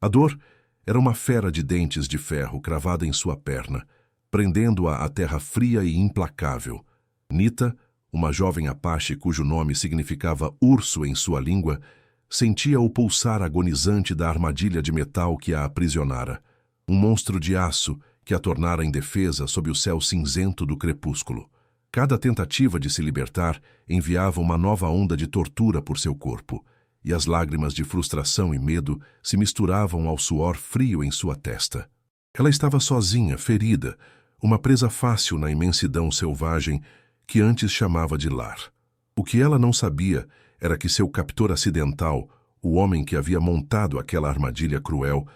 A dor era uma fera de dentes de ferro cravada em sua perna, prendendo-a à terra fria e implacável. Nita, uma jovem apache cujo nome significava urso em sua língua, sentia o pulsar agonizante da armadilha de metal que a aprisionara. Um monstro de aço que a tornara indefesa sob o céu cinzento do crepúsculo. Cada tentativa de se libertar enviava uma nova onda de tortura por seu corpo, e as lágrimas de frustração e medo se misturavam ao suor frio em sua testa. Ela estava sozinha, ferida, uma presa fácil na imensidão selvagem que antes chamava de lar. O que ela não sabia era que seu captor acidental, o homem que havia montado aquela armadilha cruel,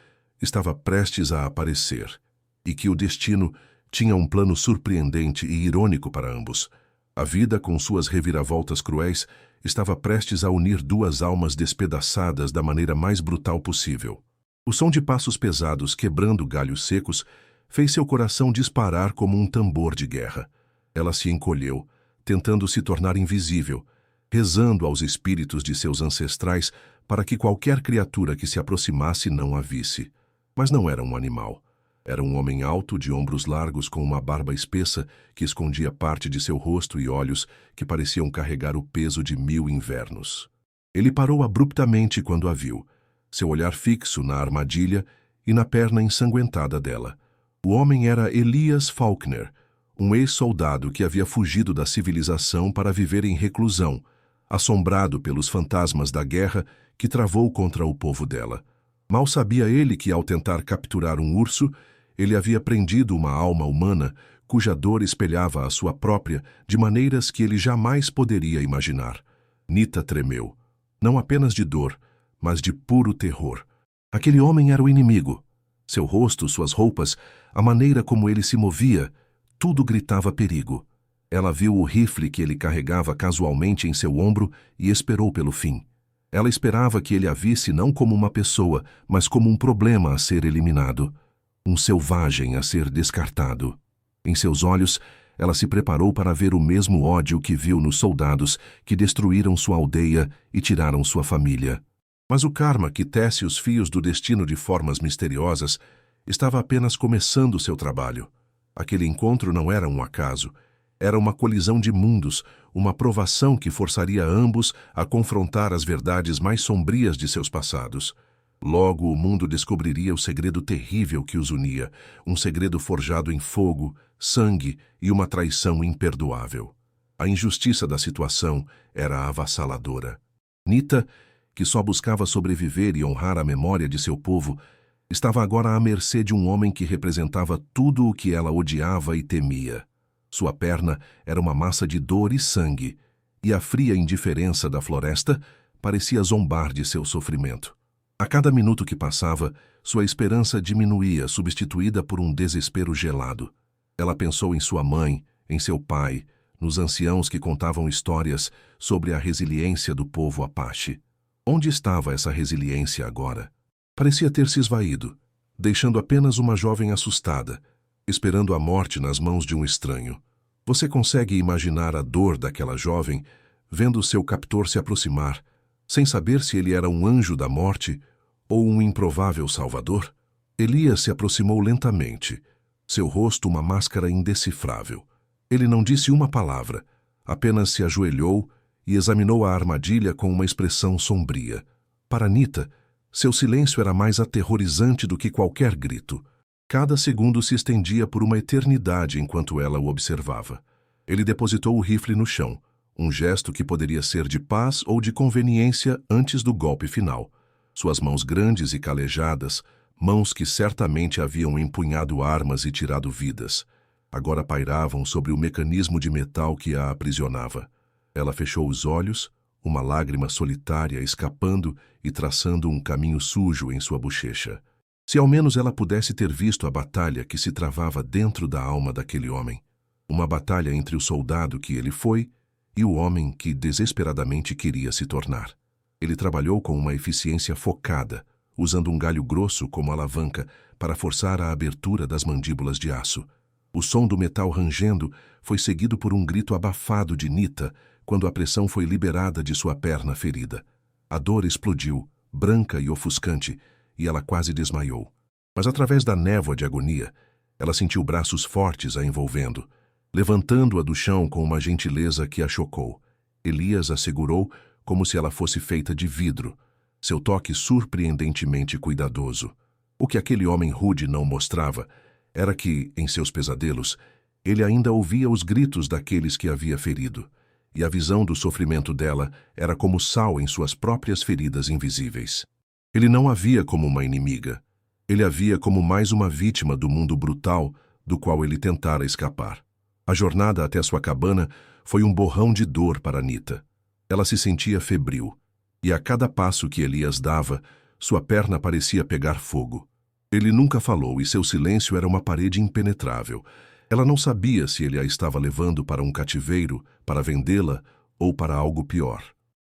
estava prestes a aparecer, e que o destino tinha um plano surpreendente e irônico para ambos. A vida, com suas reviravoltas cruéis, estava prestes a unir duas almas despedaçadas da maneira mais brutal possível. O som de passos pesados quebrando galhos secos fez seu coração disparar como um tambor de guerra. Ela se encolheu, tentando se tornar invisível, rezando aos espíritos de seus ancestrais para que qualquer criatura que se aproximasse não a visse. Mas não era um animal. Era um homem alto, de ombros largos, com uma barba espessa que escondia parte de seu rosto e olhos que pareciam carregar o peso de 1000 invernos. Ele parou abruptamente quando a viu, seu olhar fixo na armadilha e na perna ensanguentada dela. O homem era Elias Faulkner, um ex-soldado que havia fugido da civilização para viver em reclusão, assombrado pelos fantasmas da guerra que travou contra o povo dela. Mal sabia ele que, ao tentar capturar um urso, ele havia prendido uma alma humana cuja dor espelhava a sua própria de maneiras que ele jamais poderia imaginar. Nita tremeu, não apenas de dor, mas de puro terror. Aquele homem era o inimigo. Seu rosto, suas roupas, a maneira como ele se movia, tudo gritava perigo. Ela viu o rifle que ele carregava casualmente em seu ombro e esperou pelo fim. Ela esperava que ele a visse não como uma pessoa, mas como um problema a ser eliminado. Um selvagem a ser descartado. Em seus olhos, ela se preparou para ver o mesmo ódio que viu nos soldados que destruíram sua aldeia e tiraram sua família. Mas o karma, que tece os fios do destino de formas misteriosas, estava apenas começando seu trabalho. Aquele encontro não era um acaso. Era uma colisão de mundos, uma provação que forçaria ambos a confrontar as verdades mais sombrias de seus passados. Logo o mundo descobriria o segredo terrível que os unia, um segredo forjado em fogo, sangue e uma traição imperdoável. A injustiça da situação era avassaladora. Nita, que só buscava sobreviver e honrar a memória de seu povo, estava agora à mercê de um homem que representava tudo o que ela odiava e temia. Sua perna era uma massa de dor e sangue, e a fria indiferença da floresta parecia zombar de seu sofrimento. A cada minuto que passava, sua esperança diminuía, substituída por um desespero gelado. Ela pensou em sua mãe, em seu pai, nos anciãos que contavam histórias sobre a resiliência do povo Apache. Onde estava essa resiliência agora? Parecia ter se esvaído, deixando apenas uma jovem assustada, esperando a morte nas mãos de um estranho. Você consegue imaginar a dor daquela jovem, vendo seu captor se aproximar, sem saber se ele era um anjo da morte ou um improvável salvador? Elias se aproximou lentamente, seu rosto uma máscara indecifrável. Ele não disse uma palavra, apenas se ajoelhou e examinou a armadilha com uma expressão sombria. Para Nita, seu silêncio era mais aterrorizante do que qualquer grito. Cada segundo se estendia por uma eternidade enquanto ela o observava. Ele depositou o rifle no chão, um gesto que poderia ser de paz ou de conveniência antes do golpe final. Suas mãos grandes e calejadas, mãos que certamente haviam empunhado armas e tirado vidas, agora pairavam sobre o mecanismo de metal que a aprisionava. Ela fechou os olhos, uma lágrima solitária escapando e traçando um caminho sujo em sua bochecha. Se ao menos ela pudesse ter visto a batalha que se travava dentro da alma daquele homem. Uma batalha entre o soldado que ele foi e o homem que desesperadamente queria se tornar. Ele trabalhou com uma eficiência focada, usando um galho grosso como alavanca para forçar a abertura das mandíbulas de aço. O som do metal rangendo foi seguido por um grito abafado de Nita quando a pressão foi liberada de sua perna ferida. A dor explodiu, branca e ofuscante, e ela quase desmaiou. Mas através da névoa de agonia, ela sentiu braços fortes a envolvendo, levantando-a do chão com uma gentileza que a chocou. Elias a segurou como se ela fosse feita de vidro, seu toque surpreendentemente cuidadoso. O que aquele homem rude não mostrava era que, em seus pesadelos, ele ainda ouvia os gritos daqueles que havia ferido, e a visão do sofrimento dela era como sal em suas próprias feridas invisíveis. Ele não a via como uma inimiga. Ele a via como mais uma vítima do mundo brutal do qual ele tentara escapar. A jornada até sua cabana foi um borrão de dor para Nita. Ela se sentia febril, e a cada passo que Elias dava, sua perna parecia pegar fogo. Ele nunca falou e seu silêncio era uma parede impenetrável. Ela não sabia se ele a estava levando para um cativeiro, para vendê-la ou para algo pior.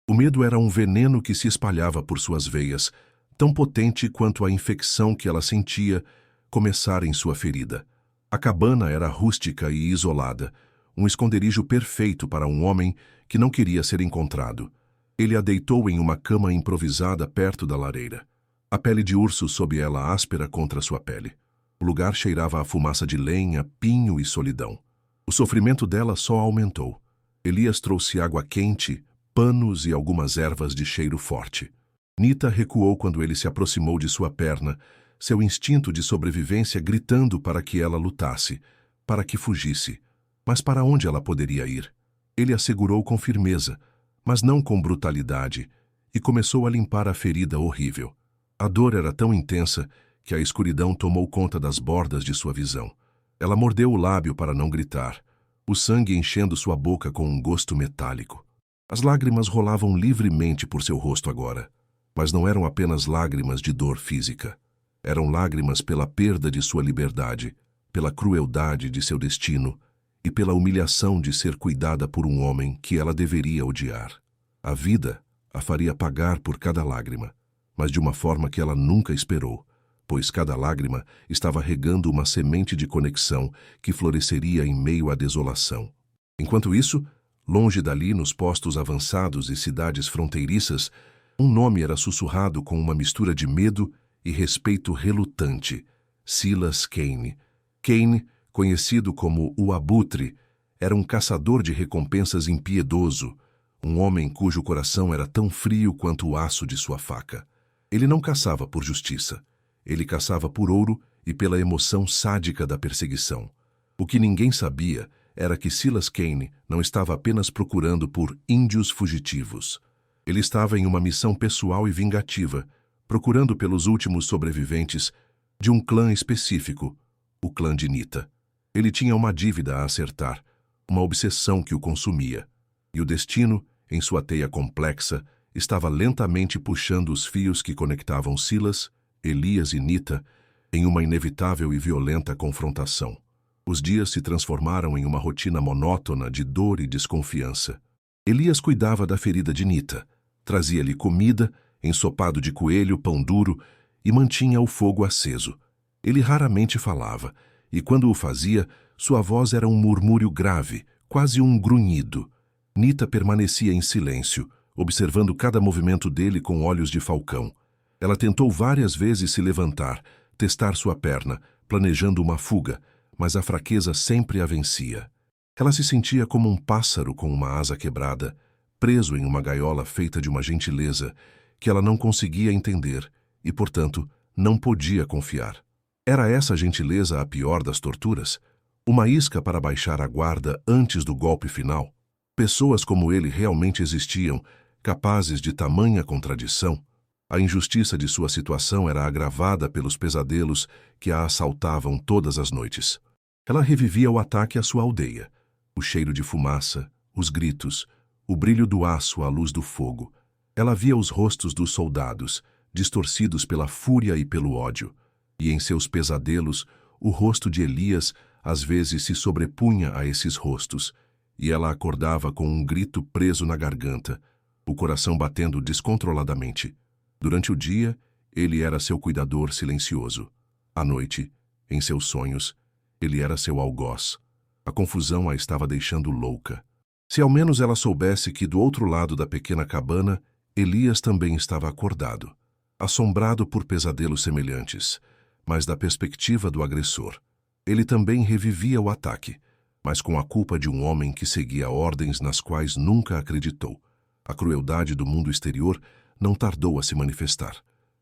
O medo era um veneno que se espalhava por suas veias, tão potente quanto a infecção que ela sentia começar em sua ferida. A cabana era rústica e isolada, um esconderijo perfeito para um homem que não queria ser encontrado. Ele a deitou em uma cama improvisada perto da lareira. A pele de urso sob ela áspera contra sua pele. O lugar cheirava a fumaça de lenha, pinho e solidão. O sofrimento dela só aumentou. Elias trouxe água quente, panos e algumas ervas de cheiro forte. Nita recuou quando ele se aproximou de sua perna, seu instinto de sobrevivência gritando para que ela lutasse, para que fugisse. Mas para onde ela poderia ir? Ele a segurou com firmeza, mas não com brutalidade, e começou a limpar a ferida horrível. A dor era tão intensa que a escuridão tomou conta das bordas de sua visão. Ela mordeu o lábio para não gritar, o sangue enchendo sua boca com um gosto metálico. As lágrimas rolavam livremente por seu rosto agora. Mas não eram apenas lágrimas de dor física. Eram lágrimas pela perda de sua liberdade, pela crueldade de seu destino e pela humilhação de ser cuidada por um homem que ela deveria odiar. A vida a faria pagar por cada lágrima, mas de uma forma que ela nunca esperou, pois cada lágrima estava regando uma semente de conexão que floresceria em meio à desolação. Enquanto isso, longe dali, nos postos avançados e cidades fronteiriças, um nome era sussurrado com uma mistura de medo e respeito relutante: Silas Cain. Cain, conhecido como o Abutre, era um caçador de recompensas impiedoso, um homem cujo coração era tão frio quanto o aço de sua faca. Ele não caçava por justiça. Ele caçava por ouro e pela emoção sádica da perseguição. O que ninguém sabia era que Silas Cain não estava apenas procurando por índios fugitivos. Ele estava em uma missão pessoal e vingativa, procurando pelos últimos sobreviventes de um clã específico, o clã de Nita. Ele tinha uma dívida a acertar, uma obsessão que o consumia, e o destino, em sua teia complexa, estava lentamente puxando os fios que conectavam Silas, Elias e Nita em uma inevitável e violenta confrontação. Os dias se transformaram em uma rotina monótona de dor e desconfiança. Elias cuidava da ferida de Nita, trazia-lhe comida, ensopado de coelho, pão duro, e mantinha o fogo aceso. Ele raramente falava, e quando o fazia, sua voz era um murmúrio grave, quase um grunhido. Nita permanecia em silêncio, observando cada movimento dele com olhos de falcão. Ela tentou várias vezes se levantar, testar sua perna, planejando uma fuga, mas a fraqueza sempre a vencia. Ela se sentia como um pássaro com uma asa quebrada, preso em uma gaiola feita de uma gentileza que ela não conseguia entender e, portanto, não podia confiar. Era essa gentileza a pior das torturas? Uma isca para baixar a guarda antes do golpe final? Pessoas como ele realmente existiam, capazes de tamanha contradição? A injustiça de sua situação era agravada pelos pesadelos que a assaltavam todas as noites. Ela revivia o ataque à sua aldeia, o cheiro de fumaça, os gritos, o brilho do aço à luz do fogo. Ela via os rostos dos soldados, distorcidos pela fúria e pelo ódio, e em seus pesadelos, o rosto de Elias às vezes se sobrepunha a esses rostos, e ela acordava com um grito preso na garganta, o coração batendo descontroladamente. Durante o dia, ele era seu cuidador silencioso. À noite, em seus sonhos, ele era seu algoz. A confusão a estava deixando louca. Se ao menos ela soubesse que do outro lado da pequena cabana, Elias também estava acordado. assombrado por pesadelos semelhantes, mas da perspectiva do agressor. Ele também revivia o ataque, mas com a culpa de um homem que seguia ordens nas quais nunca acreditou. A crueldade do mundo exterior não tardou a se manifestar.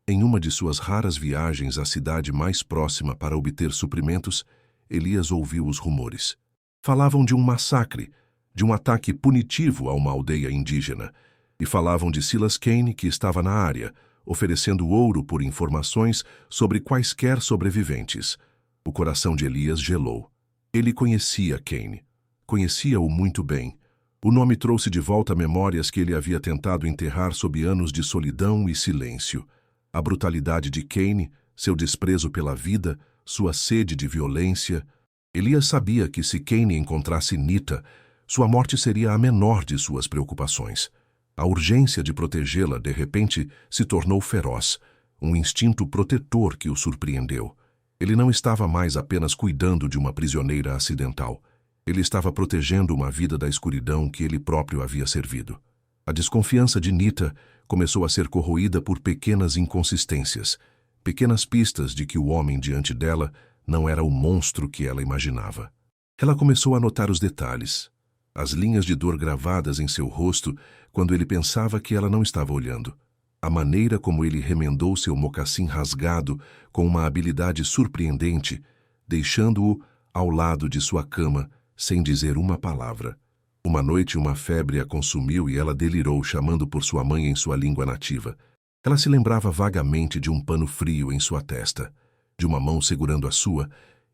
Em uma de suas raras viagens à cidade mais próxima para obter suprimentos, Elias ouviu os rumores. Falavam de um massacre, de um ataque punitivo a uma aldeia indígena, e falavam de Silas Kane, que estava na área, oferecendo ouro por informações sobre quaisquer sobreviventes. O coração de Elias gelou. Ele conhecia Kane. Conhecia-o muito bem. O nome trouxe de volta memórias que ele havia tentado enterrar sob anos de solidão e silêncio. A brutalidade de Kane, seu desprezo pela vida, sua sede de violência. Elias sabia que se Kane encontrasse Nita, sua morte seria a menor de suas preocupações. A urgência de protegê-la, de repente, se tornou feroz, um instinto protetor que o surpreendeu. Ele não estava mais apenas cuidando de uma prisioneira acidental. Ele estava protegendo uma vida da escuridão que ele próprio havia servido. A desconfiança de Nita começou a ser corroída por pequenas inconsistências, pequenas pistas de que o homem diante dela não era o monstro que ela imaginava. Ela começou a notar os detalhes, as linhas de dor gravadas em seu rosto quando ele pensava que ela não estava olhando. A maneira como ele remendou seu mocassim rasgado com uma habilidade surpreendente, deixando-o ao lado de sua cama, sem dizer uma palavra. Uma noite uma febre a consumiu e ela delirou chamando por sua mãe em sua língua nativa. Ela se lembrava vagamente de um pano frio em sua testa, de uma mão segurando a sua,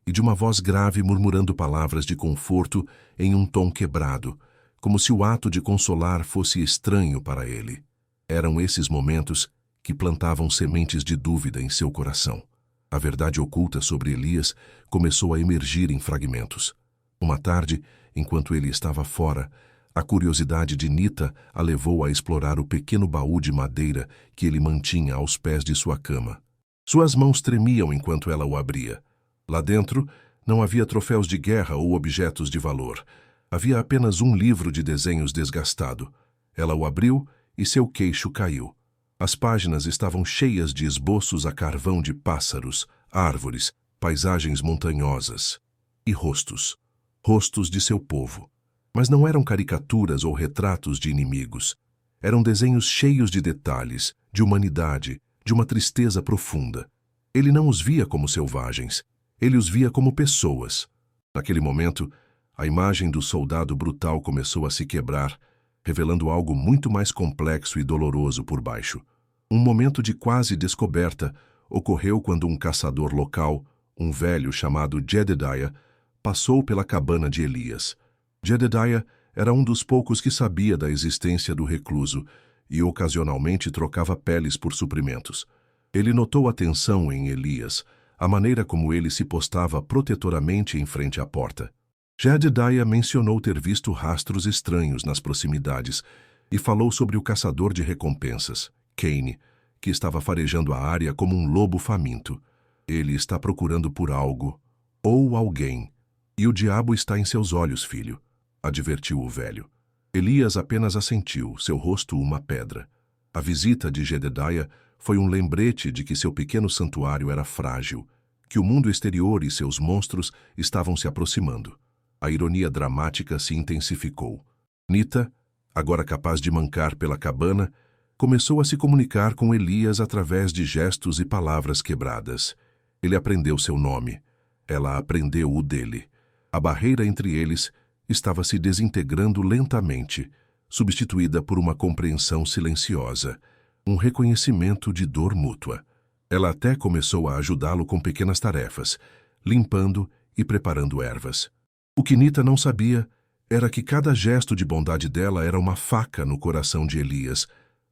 e de uma voz grave murmurando palavras de conforto em um tom quebrado, como se o ato de consolar fosse estranho para ele. Eram esses momentos que plantavam sementes de dúvida em seu coração. A verdade oculta sobre Elias começou a emergir em fragmentos. Uma tarde, enquanto ele estava fora, a curiosidade de Nita a levou a explorar o pequeno baú de madeira que ele mantinha aos pés de sua cama. Suas mãos tremiam enquanto ela o abria. Lá dentro, não havia troféus de guerra ou objetos de valor. Havia apenas um livro de desenhos desgastado. Ela o abriu e seu queixo caiu. As páginas estavam cheias de esboços a carvão de pássaros, árvores, paisagens montanhosas e rostos. Rostos de seu povo. Mas não eram caricaturas ou retratos de inimigos. Eram desenhos cheios de detalhes, de humanidade, de uma tristeza profunda. Ele não os via como selvagens. Ele os via como pessoas. Naquele momento, a imagem do soldado brutal começou a se quebrar, revelando algo muito mais complexo e doloroso por baixo. Um momento de quase descoberta ocorreu quando um caçador local, um velho chamado Jedediah, passou pela cabana de Elias. Jedediah era um dos poucos que sabia da existência do recluso e ocasionalmente trocava peles por suprimentos. Ele notou a tensão em Elias, a maneira como ele se postava protetoramente em frente à porta. Jedediah mencionou ter visto rastros estranhos nas proximidades e falou sobre o caçador de recompensas, Kane, que estava farejando a área como um lobo faminto. Ele está procurando por algo, ou alguém, e o diabo está em seus olhos, filho, advertiu o velho. Elias apenas assentiu, seu rosto uma pedra. A visita de Jedediah foi um lembrete de que seu pequeno santuário era frágil, que o mundo exterior e seus monstros estavam se aproximando. A ironia dramática se intensificou. Nita, agora capaz de mancar pela cabana, começou a se comunicar com Elias através de gestos e palavras quebradas. Ele aprendeu seu nome. Ela aprendeu o dele. A barreira entre eles estava se desintegrando lentamente, substituída por uma compreensão silenciosa, um reconhecimento de dor mútua. Ela até começou a ajudá-lo com pequenas tarefas, limpando e preparando ervas. O que Nita não sabia era que cada gesto de bondade dela era uma faca no coração de Elias,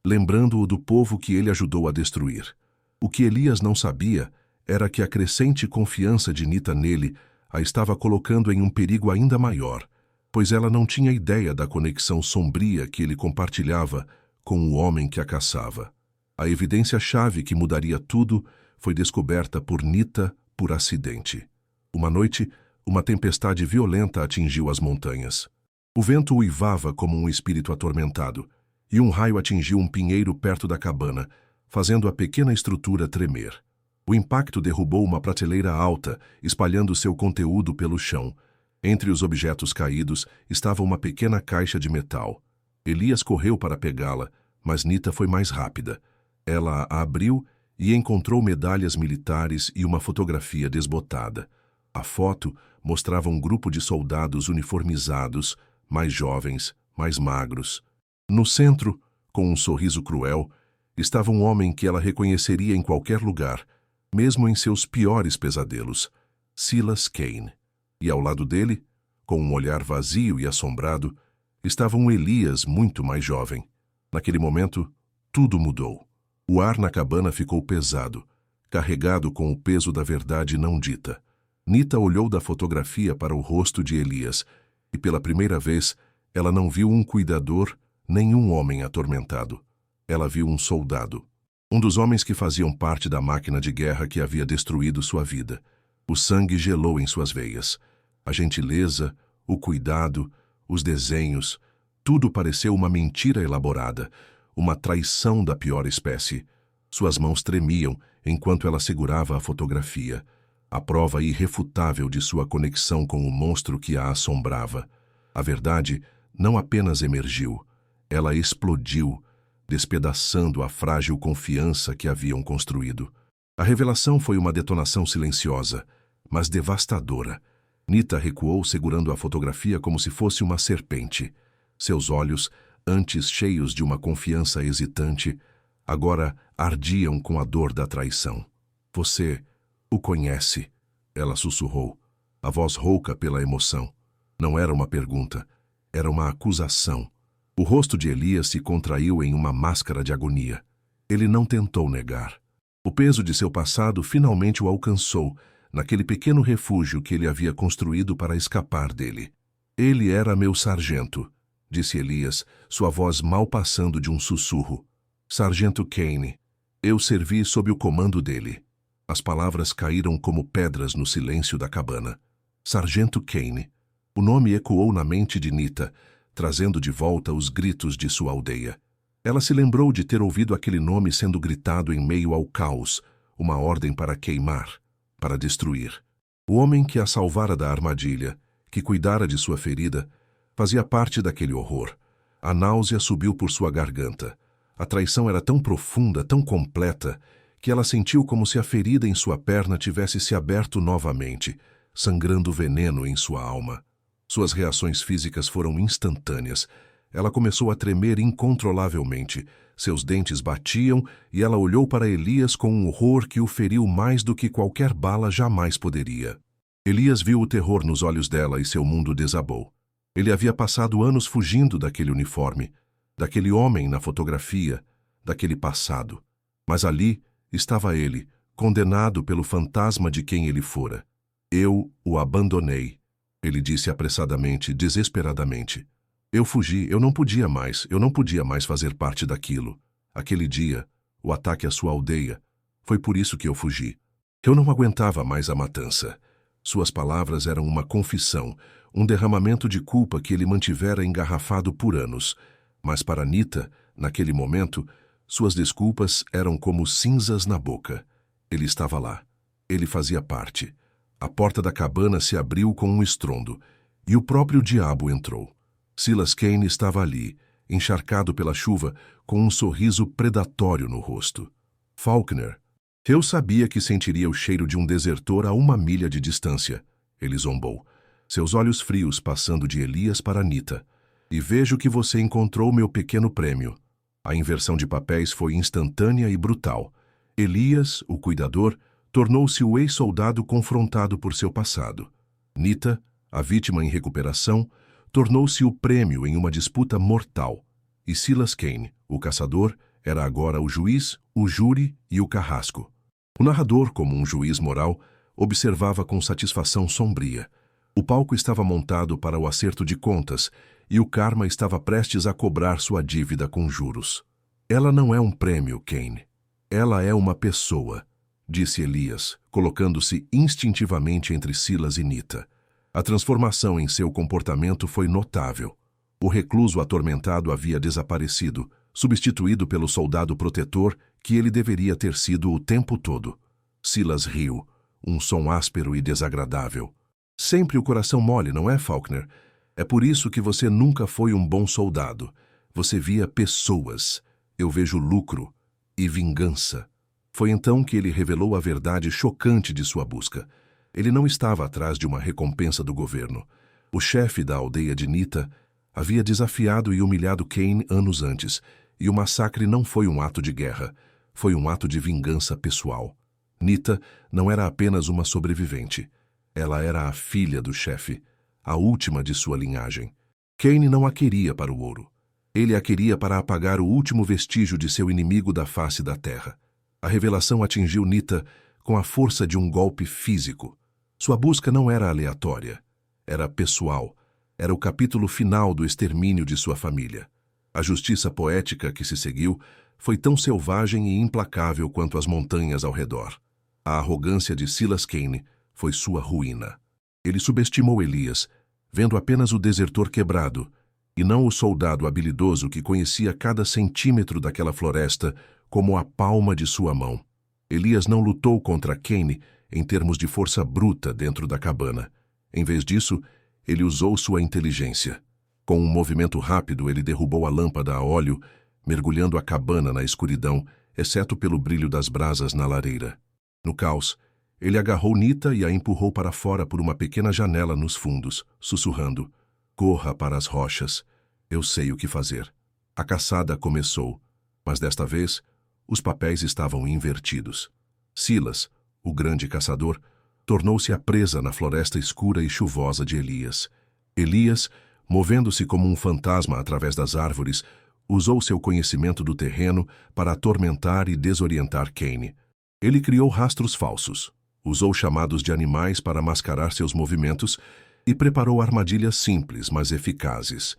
lembrando-o do povo que ele ajudou a destruir. O que Elias não sabia era que a crescente confiança de Nita nele a estava colocando em um perigo ainda maior, pois ela não tinha ideia da conexão sombria que ele compartilhava com o homem que a caçava. A evidência-chave que mudaria tudo foi descoberta por Nita por acidente. Uma noite, uma tempestade violenta atingiu as montanhas. O vento uivava como um espírito atormentado, e um raio atingiu um pinheiro perto da cabana, fazendo a pequena estrutura tremer. O impacto derrubou uma prateleira alta, espalhando seu conteúdo pelo chão. Entre os objetos caídos estava uma pequena caixa de metal. Elias correu para pegá-la, mas Nita foi mais rápida. Ela a abriu e encontrou medalhas militares e uma fotografia desbotada. A foto mostrava um grupo de soldados uniformizados, mais jovens, mais magros. No centro, com um sorriso cruel, estava um homem que ela reconheceria em qualquer lugar, mesmo em seus piores pesadelos, Silas Cain. E ao lado dele, com um olhar vazio e assombrado, estava um Elias muito mais jovem. Naquele momento, tudo mudou. O ar na cabana ficou pesado, carregado com o peso da verdade não dita. Nita olhou da fotografia para o rosto de Elias, e pela primeira vez, ela não viu um cuidador, nem um homem atormentado. Ela viu um soldado. Um dos homens que faziam parte da máquina de guerra que havia destruído sua vida. O sangue gelou em suas veias. A gentileza, o cuidado, os desenhos, tudo pareceu uma mentira elaborada, uma traição da pior espécie. Suas mãos tremiam enquanto ela segurava a fotografia, a prova irrefutável de sua conexão com o monstro que a assombrava. A verdade não apenas emergiu, ela explodiu, despedaçando a frágil confiança que haviam construído. A revelação foi uma detonação silenciosa, mas devastadora. Nita recuou segurando a fotografia como se fosse uma serpente. Seus olhos, antes cheios de uma confiança hesitante, agora ardiam com a dor da traição. Você o conhece, ela sussurrou, a voz rouca pela emoção. Não era uma pergunta, era uma acusação. O rosto de Elias se contraiu em uma máscara de agonia. Ele não tentou negar. O peso de seu passado finalmente o alcançou, naquele pequeno refúgio que ele havia construído para escapar dele. Ele era meu sargento, disse Elias, sua voz mal passando de um sussurro. Sargento Cain. Eu servi sob o comando dele. As palavras caíram como pedras no silêncio da cabana. Sargento Cain. O nome ecoou na mente de Nita, trazendo de volta os gritos de sua aldeia. Ela se lembrou de ter ouvido aquele nome sendo gritado em meio ao caos, uma ordem para queimar, para destruir. O homem que a salvara da armadilha, que cuidara de sua ferida, fazia parte daquele horror. A náusea subiu por sua garganta. A traição era tão profunda, tão completa, que ela sentiu como se a ferida em sua perna tivesse se aberto novamente, sangrando veneno em sua alma. Suas reações físicas foram instantâneas. Ela começou a tremer incontrolavelmente. Seus dentes batiam e ela olhou para Elias com um horror que o feriu mais do que qualquer bala jamais poderia. Elias viu o terror nos olhos dela e seu mundo desabou. Ele havia passado anos fugindo daquele uniforme, daquele homem na fotografia, daquele passado. Mas ali estava ele, condenado pelo fantasma de quem ele fora. Eu o abandonei. Ele disse apressadamente, desesperadamente. Eu fugi, eu não podia mais fazer parte daquilo. Aquele dia, o ataque à sua aldeia, foi por isso que eu fugi. Eu não aguentava mais a matança. Suas palavras eram uma confissão, um derramamento de culpa que ele mantivera engarrafado por anos. Mas para Nita, naquele momento, suas desculpas eram como cinzas na boca. Ele estava lá. Ele fazia parte. A porta da cabana se abriu com um estrondo, e o próprio diabo entrou. Silas Cain estava ali, encharcado pela chuva, com um sorriso predatório no rosto. Faulkner. Eu sabia que sentiria o cheiro de um desertor a 1 milha de distância, ele zombou, seus olhos frios passando de Elias para Nita. E vejo que você encontrou meu pequeno prêmio. A inversão de papéis foi instantânea e brutal. Elias, o cuidador, tornou-se o ex-soldado confrontado por seu passado. Nita, a vítima em recuperação, tornou-se o prêmio em uma disputa mortal. E Silas Cain, o caçador, era agora o juiz, o júri e o carrasco. O narrador, como um juiz moral, observava com satisfação sombria. O palco estava montado para o acerto de contas e o karma estava prestes a cobrar sua dívida com juros. Ela não é um prêmio, Cain. Ela é uma pessoa, disse Elias, colocando-se instintivamente entre Silas e Nita. A transformação em seu comportamento foi notável. O recluso atormentado havia desaparecido, substituído pelo soldado protetor que ele deveria ter sido o tempo todo. Silas riu, um som áspero e desagradável. Sempre o coração mole, não é, Faulkner? É por isso que você nunca foi um bom soldado. Você via pessoas. Eu vejo lucro e vingança. Foi então que ele revelou a verdade chocante de sua busca. Ele não estava atrás de uma recompensa do governo. O chefe da aldeia de Nita havia desafiado e humilhado Kane anos antes, e o massacre não foi um ato de guerra, foi um ato de vingança pessoal. Nita não era apenas uma sobrevivente. Ela era a filha do chefe, a última de sua linhagem. Kane não a queria para o ouro. Ele a queria para apagar o último vestígio de seu inimigo da face da terra. A revelação atingiu Nita com a força de um golpe físico. Sua busca não era aleatória, era pessoal. Era o capítulo final do extermínio de sua família. A justiça poética que se seguiu foi tão selvagem e implacável quanto as montanhas ao redor. A arrogância de Silas Kane foi sua ruína. Ele subestimou Elias, vendo apenas o desertor quebrado, e não o soldado habilidoso que conhecia cada centímetro daquela floresta como a palma de sua mão. Elias não lutou contra Kane em termos de força bruta dentro da cabana. Em vez disso, ele usou sua inteligência. Com um movimento rápido, ele derrubou a lâmpada a óleo, mergulhando a cabana na escuridão, exceto pelo brilho das brasas na lareira. No caos, ele agarrou Nita e a empurrou para fora por uma pequena janela nos fundos, sussurrando: "Corra para as rochas. Eu sei o que fazer." A caçada começou, mas desta vez, os papéis estavam invertidos. Silas, o grande caçador, tornou-se a presa na floresta escura e chuvosa de Elias. Elias, movendo-se como um fantasma através das árvores, usou seu conhecimento do terreno para atormentar e desorientar Kane. Ele criou rastros falsos, usou chamados de animais para mascarar seus movimentos e preparou armadilhas simples, mas eficazes.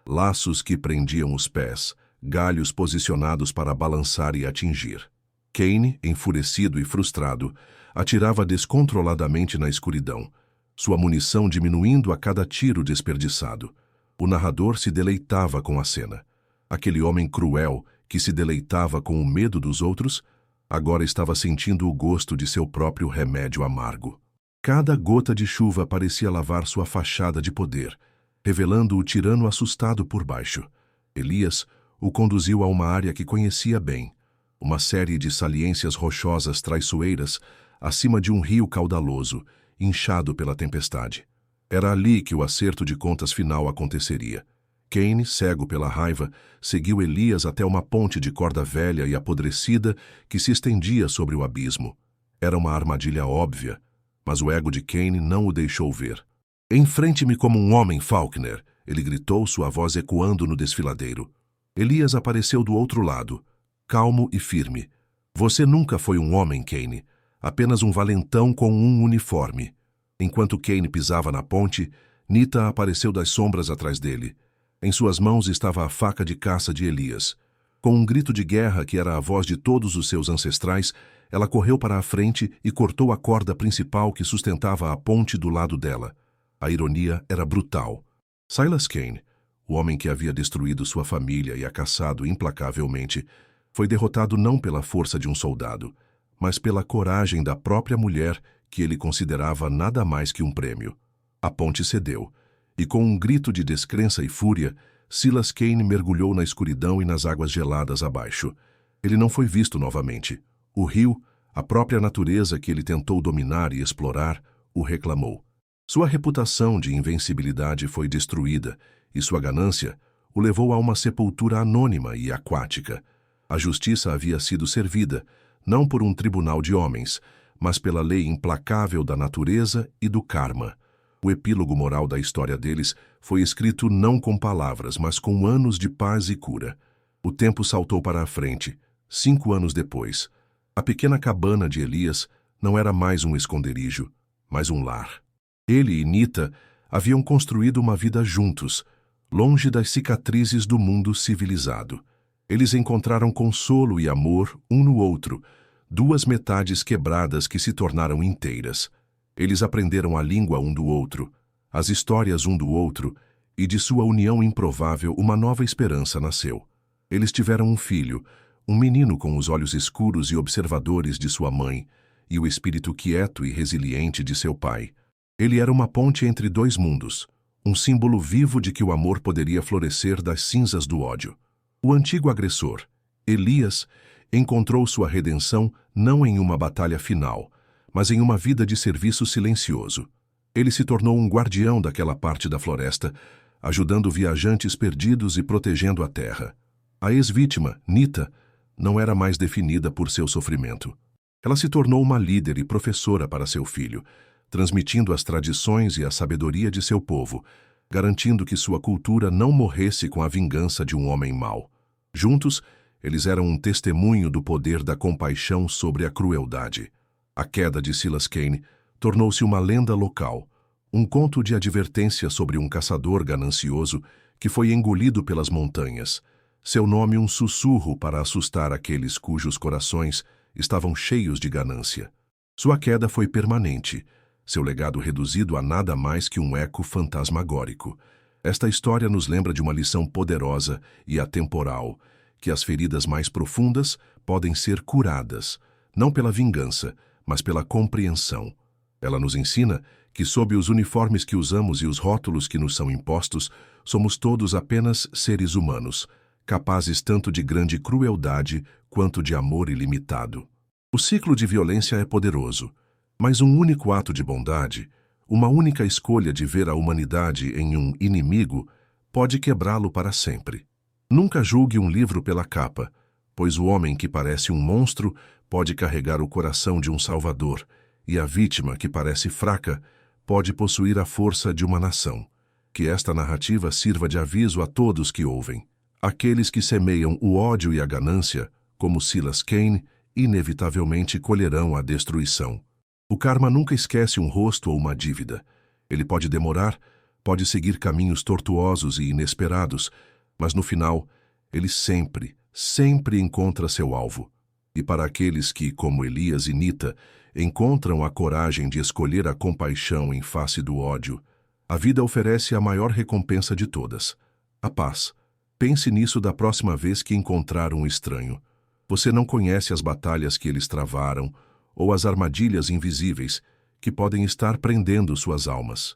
Laços que prendiam os pés, galhos posicionados para balançar e atingir. Kane, enfurecido e frustrado, atirava descontroladamente na escuridão, sua munição diminuindo a cada tiro desperdiçado. O narrador se deleitava com a cena. Aquele homem cruel, que se deleitava com o medo dos outros, agora estava sentindo o gosto de seu próprio remédio amargo. Cada gota de chuva parecia lavar sua fachada de poder, revelando o tirano assustado por baixo. Elias o conduziu a uma área que conhecia bem, uma série de saliências rochosas traiçoeiras acima de um rio caudaloso, inchado pela tempestade. Era ali que o acerto de contas final aconteceria. Kane, cego pela raiva, seguiu Elias até uma ponte de corda velha e apodrecida que se estendia sobre o abismo. Era uma armadilha óbvia, mas o ego de Kane não o deixou ver. "Enfrente-me como um homem, Faulkner!" ele gritou, sua voz ecoando no desfiladeiro. Elias apareceu do outro lado, calmo e firme. "Você nunca foi um homem, Kane. Apenas um valentão com um uniforme." Enquanto Kane pisava na ponte, Nita apareceu das sombras atrás dele. Em suas mãos estava a faca de caça de Elias. Com um grito de guerra que era a voz de todos os seus ancestrais, ela correu para a frente e cortou a corda principal que sustentava a ponte do lado dela. A ironia era brutal. Silas Kane, o homem que havia destruído sua família e a caçado implacavelmente, foi derrotado não pela força de um soldado, mas pela coragem da própria mulher que ele considerava nada mais que um prêmio. A ponte cedeu, e com um grito de descrença e fúria, Silas Kane mergulhou na escuridão e nas águas geladas abaixo. Ele não foi visto novamente. O rio, a própria natureza que ele tentou dominar e explorar, o reclamou. Sua reputação de invencibilidade foi destruída, e sua ganância o levou a uma sepultura anônima e aquática. A justiça havia sido servida, não por um tribunal de homens, mas pela lei implacável da natureza e do karma. O epílogo moral da história deles foi escrito não com palavras, mas com anos de paz e cura. O tempo saltou para a frente. 5 anos depois, a pequena cabana de Elias não era mais um esconderijo, mas um lar. Ele e Nita haviam construído uma vida juntos, longe das cicatrizes do mundo civilizado. Eles encontraram consolo e amor um no outro, duas metades quebradas que se tornaram inteiras. Eles aprenderam a língua um do outro, as histórias um do outro, e de sua união improvável uma nova esperança nasceu. Eles tiveram um filho, um menino com os olhos escuros e observadores de sua mãe e o espírito quieto e resiliente de seu pai. Ele era uma ponte entre dois mundos, um símbolo vivo de que o amor poderia florescer das cinzas do ódio. O antigo agressor, Elias, encontrou sua redenção não em uma batalha final, mas em uma vida de serviço silencioso. Ele se tornou um guardião daquela parte da floresta, ajudando viajantes perdidos e protegendo a terra. A ex-vítima, Nita, não era mais definida por seu sofrimento. Ela se tornou uma líder e professora para seu filho, transmitindo as tradições e a sabedoria de seu povo, garantindo que sua cultura não morresse com a vingança de um homem mau. Juntos, eles eram um testemunho do poder da compaixão sobre a crueldade. A queda de Silas Cain tornou-se uma lenda local, um conto de advertência sobre um caçador ganancioso que foi engolido pelas montanhas, seu nome um sussurro para assustar aqueles cujos corações estavam cheios de ganância. Sua queda foi permanente, seu legado reduzido a nada mais que um eco fantasmagórico. Esta história nos lembra de uma lição poderosa e atemporal, que as feridas mais profundas podem ser curadas, não pela vingança, mas pela compreensão. Ela nos ensina que, sob os uniformes que usamos e os rótulos que nos são impostos, somos todos apenas seres humanos, capazes tanto de grande crueldade quanto de amor ilimitado. O ciclo de violência é poderoso, mas um único ato de bondade, uma única escolha de ver a humanidade em um inimigo, pode quebrá-lo para sempre. Nunca julgue um livro pela capa, pois o homem que parece um monstro pode carregar o coração de um salvador, e a vítima que parece fraca pode possuir a força de uma nação. Que esta narrativa sirva de aviso a todos que ouvem. Aqueles que semeiam o ódio e a ganância, como Silas Cain, inevitavelmente colherão a destruição. O karma nunca esquece um rosto ou uma dívida. Ele pode demorar, pode seguir caminhos tortuosos e inesperados, mas no final, ele sempre encontra seu alvo. E para aqueles que, como Elias e Nita, encontram a coragem de escolher a compaixão em face do ódio, a vida oferece a maior recompensa de todas: a paz. Pense nisso da próxima vez que encontrar um estranho. Você não conhece as batalhas que eles travaram ou as armadilhas invisíveis que podem estar prendendo suas almas.